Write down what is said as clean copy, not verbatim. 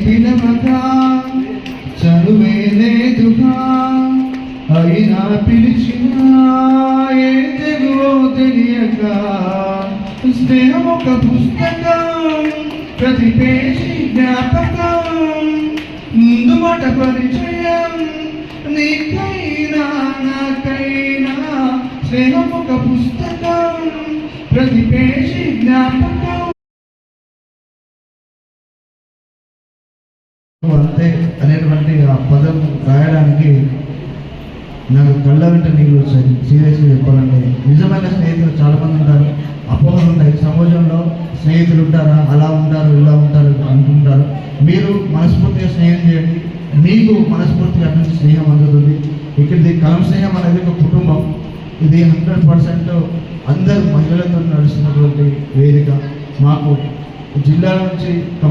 పిలవగా చనువే లేదుగా, అయినా పిలిచిన ఏ తెలుగో తెలియక, స్నేహం ఒక పుస్తకం ప్రతి పేజీ జ్ఞాపకం, ముందు మాట పరిచయం నీకైనా నాకైనా, స్నేహం ఒక పుస్తకం ప్రతి పేజీ జ్ఞాపకం. అంతే అనేటువంటి ఆ పదం రాయడానికి నాకు కళ్ళ వెంట నీళ్ళు వచ్చాయి. సీరియస్గా చెప్పాలంటే నిజమైన స్నేహితులు చాలామంది ఉంటారు, అపోహలు ఉంటాయి సమాజంలో. స్నేహితులు ఉంటారా, అలా ఉంటారు ఇలా ఉంటారు అనుకుంటారు. మీరు మనస్ఫూర్తిగా స్నేహం చేయండి, మీకు మనస్ఫూర్తిగా అటువంటి స్నేహం అందుతుంది. ఇక్కడ కలం స్నేహం అనేది ఒక కుటుంబం. ఇది 100% అందరు మహిళలతో నడుస్తున్నటువంటి వేదిక. మాకు జిల్లా నుంచి